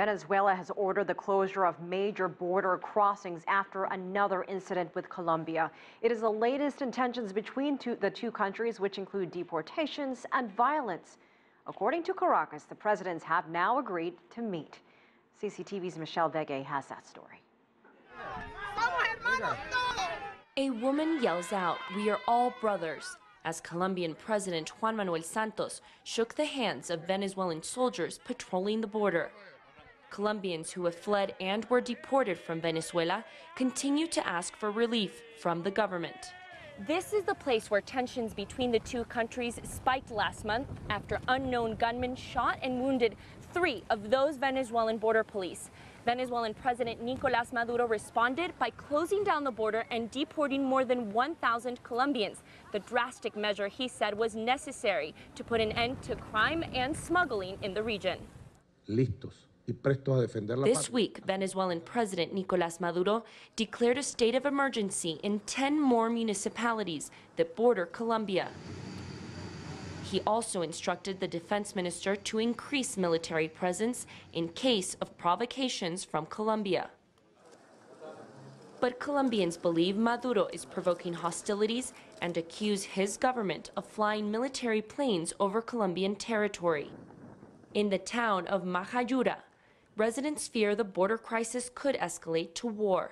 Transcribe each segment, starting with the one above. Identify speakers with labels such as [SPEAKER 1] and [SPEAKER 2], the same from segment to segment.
[SPEAKER 1] Venezuela has ordered the closure of major border crossings after another incident with Colombia. It is the latest in tensions between the two countries, which include deportations and violence. According to Caracas, the presidents have now agreed to meet. CCTV's Begue has that story.
[SPEAKER 2] A woman yells out, "We are all brothers," as Colombian President Juan Manuel Santos shook the hands of Venezuelan soldiers patrolling the border. Colombians who have fled and were deported from Venezuela continue to ask for relief from the government. This is the place where tensions between the two countries spiked last month after unknown gunmen shot and wounded 3 of those Venezuelan border police. Venezuelan President Nicolas Maduro responded by closing down the border and deporting more than 1,000 Colombians. The drastic measure, he said, was necessary to put an end to crime and smuggling in the region. This week, Venezuelan President Nicolas Maduro declared a state of emergency in 10 more municipalities that border Colombia. He also instructed the defense minister to increase military presence in case of provocations from Colombia. But Colombians believe Maduro is provoking hostilities and accuse his government of flying military planes over Colombian territory. In the town of Majayura, residents fear the border crisis could escalate to war.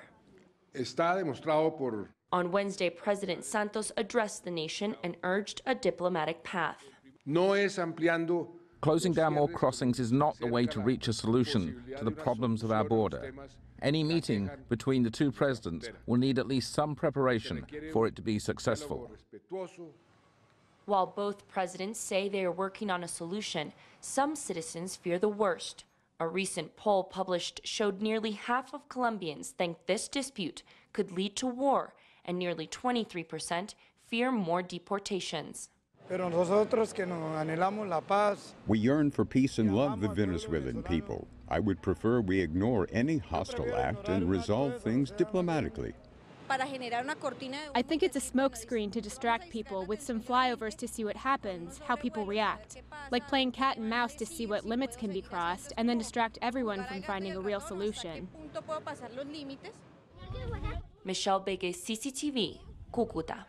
[SPEAKER 2] On Wednesday, President Santos addressed the nation and urged a diplomatic path.
[SPEAKER 3] Closing down more crossings is not the way to reach a solution to the problems of our border. Any meeting between the two presidents will need at least some preparation for it to be successful.
[SPEAKER 2] While both presidents say they are working on a solution, some citizens fear the worst. A recent poll published showed nearly half of Colombians think this dispute could lead to war, and nearly 23% fear more deportations.
[SPEAKER 4] We yearn for peace and love the Venezuelan people. I would prefer we ignore any hostile act and resolve things diplomatically.
[SPEAKER 5] I think it's a smokescreen to distract people with some flyovers to see what happens, how people react. Like playing cat and mouse to see what limits can be crossed, and then distract everyone from finding a real solution.
[SPEAKER 2] Begue, CCTV, Cúcuta.